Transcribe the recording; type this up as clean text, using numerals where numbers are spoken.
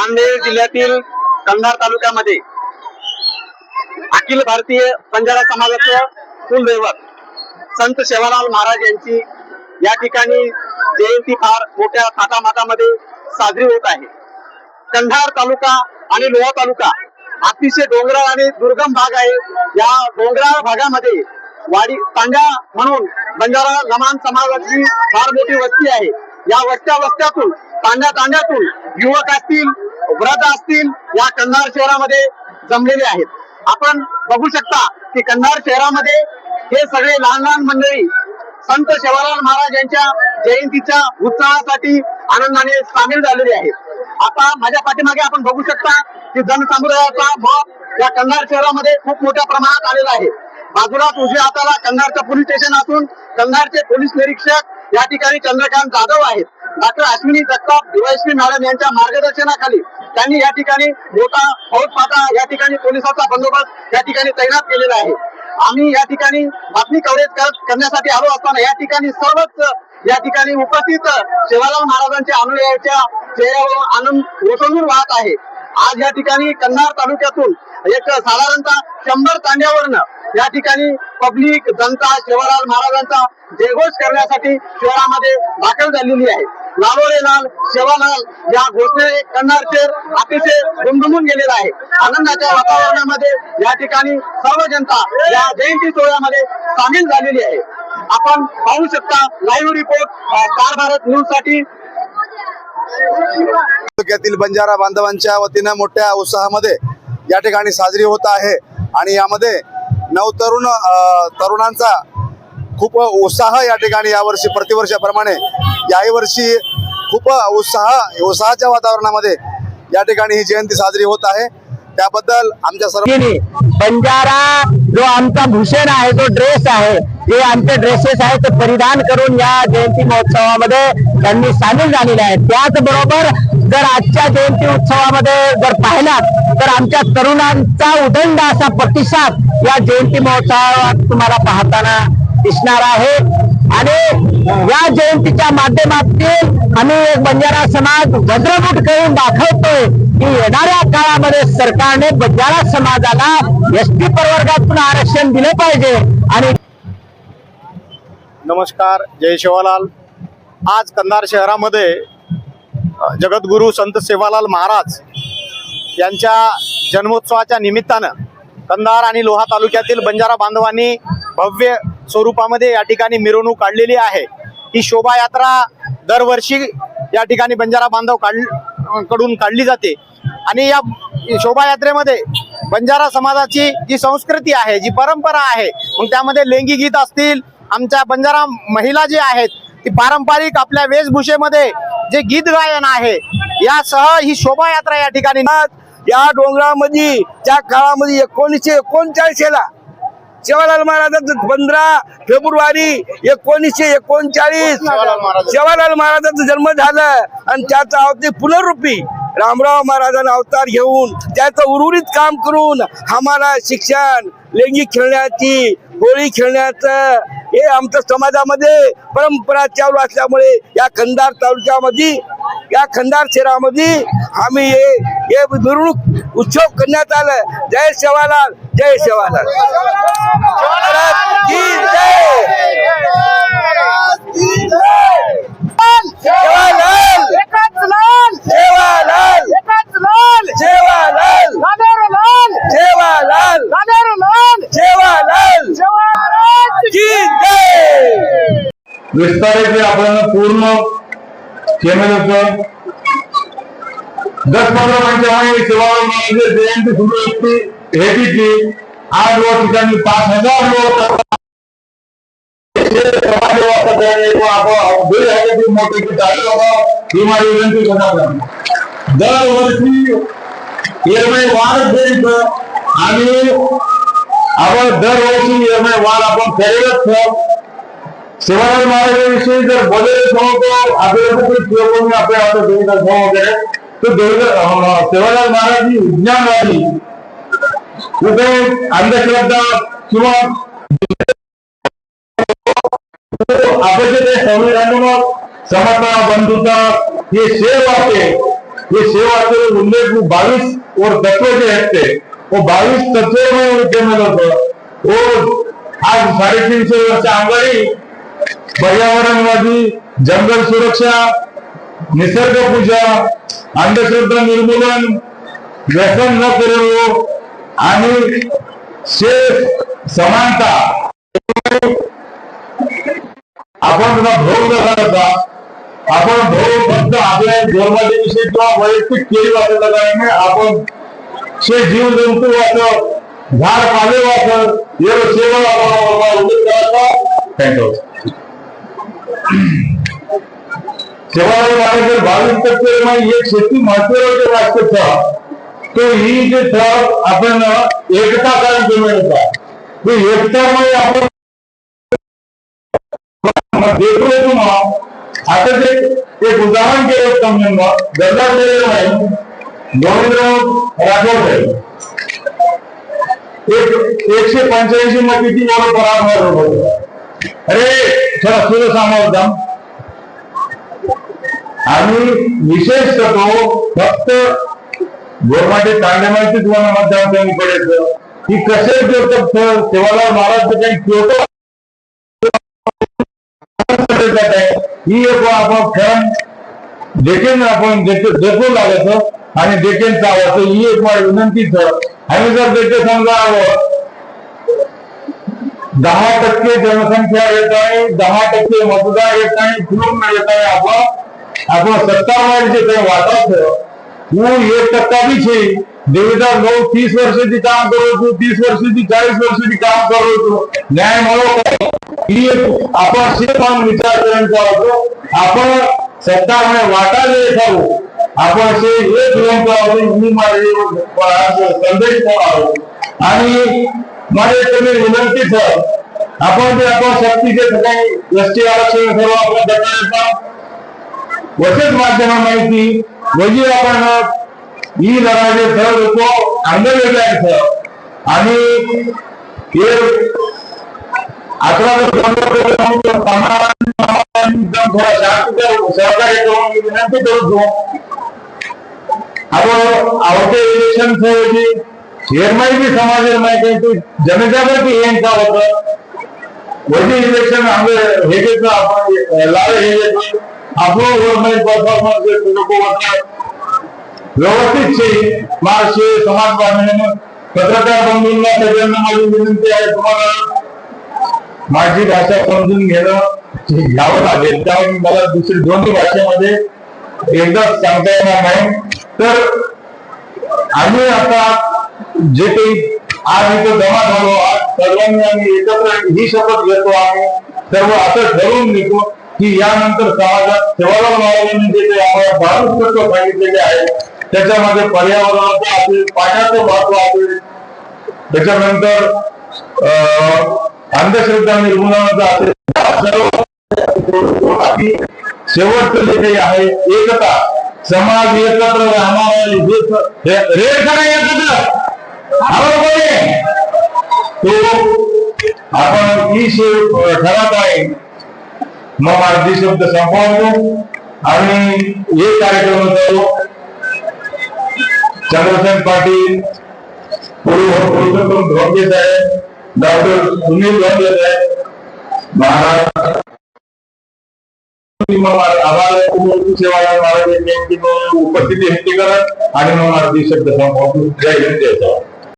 नांदेड जिल्ह्यातील कंधार तालुक्यामध्ये अखिल भारतीय बंजारा समाजाचं कुलदैवत संत सेवालाल महाराज यांची या ठिकाणी जयंती फार मोठ्या थाटामाटामध्ये साजरी होत आहे। कंधार तालुका आणि लोहा तालुका अतिशय डोंगराळ आणि दुर्गम भाग आहे। या डोंगराळ भागामध्ये वाडी तांड्या म्हणून बंजारा लमाण समाजाची फार मोठी वस्ती आहे। या वस्त्यातून तांड्यातून युवक असतील, वृद्ध असतील, या कंधार शहरामध्ये जमलेले आहेत। आपण बघू शकता की कंधार शहरामध्ये हे सगळे लहान मंडळी संत सेवालाल महाराज यांच्या जयंतीच्या उत्सवासाठी आनंदाने सामील झालेले आहेत। आता माझ्या पाठीमागे आपण बघू शकता की जनसमुदायाचा मॉब या कंधार शहरामध्ये खूप मोठ्या प्रमाणात आलेला आहे। बाजूलाच उजव्या हाताला कंधारचं पोलीस स्टेशन असून कंधारचे पोलीस निरीक्षक या ठिकाणी चंद्रकांत जाधव आहेत। Doctor Ashwini Jagtap DySP madam यांच्या मार्गदर्शनाखाली त्यांनी या ठिकाणी मोठा फौजफाटा या ठिकाणी पोलिसांचा बंदोबस्त या ठिकाणी तैनात केलेला आहे। आम्ही या ठिकाणी बातमी कव्हरेज करण्यासाठी आलो असताना या ठिकाणी सर्वच या ठिकाणी उपस्थित सेवालाल महाराजांच्या अनुयायांच्या चेहऱ्यावर आनंद ओसंडून वाहत आहे। आज या ठिकाणी कंधार तालुक्यातून एक साधारणतः 100 तांड्यावरनं या ठिकाणी पब्लिक जनता सेवालाल महाराजांचा जयघोष करण्यासाठी शहरामध्ये दाखल झालेली आहे। लालो रे लाल सेवालाल या घोषणेने कंधार शहर अतिशय दुमदुमून गेलेला आहे। आनंदाच्या वातावरणामध्ये या ठिकाणी सर्व जनता या जयंती सोहळ्यामध्ये सामील झालेली आहे। आपण पाहू शकता live report star Bharat news साठी। तालुक्यातील बंजारा बांधवांच्या वतीने मोठ्या उत्साहामध्ये या ठिकाणी साजरी होत आहे आणि यामध्ये तरुणांचा खूप उत्साह या ठिकाणी यावर्षी प्रतिवर्षाप्रमाणे याही वर्षी खूप उत्साहाच्या वातावरणामध्ये या ठिकाणी ही जयंती साजरी होत आहे। त्याबद्दल आमच्या सर्व बंजारा जो आमचा भूषण आहे, जो ड्रेस आहे, जे आमचे ड्रेसेस आहेत ते परिधान करून या जयंती महोत्सवामध्ये त्यांनी सामील झालेले आहेत। त्याचबरोबर जर आजच्या जयंती उत्सवामध्ये जर पाहिलात तर आमच्या तरुणांचा उदंड असा प्रतिसाद या जयंती महोत्सवात तुम्हाला पाहताना दिसणार आहे। आणि या जयंतीच्या माध्यमातून आम्ही एक बंजारा समाज वज्रमुठ करून दाखवतोय की येणाऱ्या काळामध्ये सरकारने बंजारा समाजाला एसटी प्रवर्गातून आरक्षण दिले पाहिजे। आणि नमस्कार, जय सेवालाल। आज कंधार शहरामध्ये जगद्गुरु संत सेवालाल महाराज यांच्या जन्मोत्सवाच्या निमित्तानं कंधार आणि लोहा तालुक्यातील बंजारा बांधवांनी भव्य स्वरूपामध्ये या ठिकाणी मिरवणूक काढलेली आहे। ही शोभायात्रा दरवर्षी या ठिकाणी बंजारा बांधव कडून काढली जाते आणि या शोभायात्रेमध्ये बंजारा समाजाची जी संस्कृती आहे, जी परंपरा आहे, मग त्यामध्ये लेंगी गीत असतील, आमच्या बंजारा महिला जे आहेत ती पारंपरिक आपल्या वेशभूषेमध्ये जे गीत गायन आहे यासह ही शोभायात्रा या ठिकाणी या डोंगरामध्ये त्या काळामध्ये 1939 सेवालाल महाराजांचं 15 फेब्रुवारी 1939 सेवालाल महाराजांचा जन्म झाला आणि त्याचा अवतार पुनरुपी रामराव महाराजांना अवतार घेऊन त्याचं उर्वरित काम करून आम्हाला शिक्षण, लेंगी खेळण्याची, होळी खेळण्याचं हे आमच्या समाजामध्ये परंपरा चालू असल्यामुळे या कंधार तालुक्यामध्ये, या कंधार शहरामध्ये आम्ही हे मिरवणूक उत्सव करण्यात आलं। जय सेवालाल, जय सेवालाल। विस्तारित आपण पूर्ण केलं 10-15 मिनिटांमध्ये सेवालाल जयंती सुरू असते हे की आज व ठिकाणी 5000 लोक दरवर्षी वाढत जाईल आणि आपण दरवर्षी वाढ आपण करेलच। सेवालाल महाराजांविषयी जर बोलायचं होतं आपल्या वगैरे तर सेवालाल महाराज ही विज्ञानवादी, कुठे अंधश्रद्धा किंवा आपण जे संविधानावर समता, बंधुता हे सेव आहे ये सेवा के उल्लेख 22 और तत्व जो है वो 22 तत्वों में उनके मिलत और आज 350 वर्ष आंगणी पर्यावरणवादी, जंगल सुरक्षा, निसर्ग पूजा, अंधश्रद्धा निर्मूलन, व्यसन न करणं आणि समानता आपण भोग करायचा. आपण भोग फक्त आपल्या धर्माविषयी किंवा वैयक्तिक केली वाचायला नाही. आपण जीव जंतू वाचत, झाड पाले वाचत, सेवा सेवालाल महाराज 22% एक शेती महत्वाचे वाचत था तो ही जे था आपण एकता कायम केली तो एकतामुळे आपण देखो तुम्हाला आता ते एक उदाहरण केलं समजून गल्ला आहे गोविंदराव राठोड 185 मग किती पराभव होतो. अरे थोडा सुरू सामोर आणि विशेष तो फक्त गोरमाटे तांडेमाची तुम्हाला मतदान पडायचं की कसे सेवालाल महाराज काही केलं ही एक आपण क्षण देखील आपण जपू लागायचं आणि देखील चावायचं ही एक माझी विनंतीच. आणि जर देखील समजा 10% जनसंख्या येत आहे, 10% मतदार येत आहे, फिरून येत आहे. आपण सत्तावर जे काही वाटायचं હું 1% બી છે. દેવીદાસ બહુ 30 વર્ષથી કામ કરું છું, 30 વર્ષથી 40 વર્ષથી કામ કરું છું. ન્યાય મળો आपण पण विचार करायचा होतो. आपण सत्ताने वाटायला येतो. आपण एक मी माझे संदेश आणि माझे तुम्ही विनंती सर आपण जे आपण सक्तीचे ठिकाणी एसटी आरक्षण सर्व आपण दटायचा वचत माध्यम माहिती म्हणजे आपण ही लढाई सर लोक आंदोलन आहे आणि हे 11 सहकार्य करून विनंती करतो. आपण आवडते इलेक्शन चेअरमॅन बी समाज जनजागृती यांचा होतं वजी इलेक्शन हे घेतलं आपण लावे हे घेतलं आपलं गव्हर्नमेंट परफॉर्मन्स व्यवस्थित महाराष्ट्र समाज बांधण्यानं पत्रकार बंधूंना सगळ्यांना माझी विनंती आहे तुम्हाला माझी भाषा समजून घेणं घ्यावं लागेल. त्यामुळे मला दुसरी दोन्ही भाषेमध्ये एकदाच सांगता येणार नाही. तर आम्ही आता जे काही आज इथं जमा झालो आज सर्वांनी आम्ही एकत्र ही शपथ घेतो. आम्ही सर्व असं ठरवून घेतो की यानंतर समाजात सेवालाल महाराजांनी जे काही आम्हाला 12 तत्व सांगितलेले आहे त्याच्यामध्ये पर्यावरणाचं असेल, पाण्याचं महत्व असेल, त्याच्यानंतर अंधश्रद्धा निर्मूलनाचा असेल, शेवटचं जे काही आहे एकता समाज एकत्र राहणार तो आपण ही ठरत आहे. मग माझी शब्द संपवतो आणि हे कार्यक्रम चालू चंद्रसेन पाटील धोंडे साहेब डॉक्टर सुनील धोंडे साहेब महाराज सेवालाल महाराज यांची उपस्थिती व्यक्त करत आणि मग माझी शब्द संपवतो. जय हिंद जय जवाहर.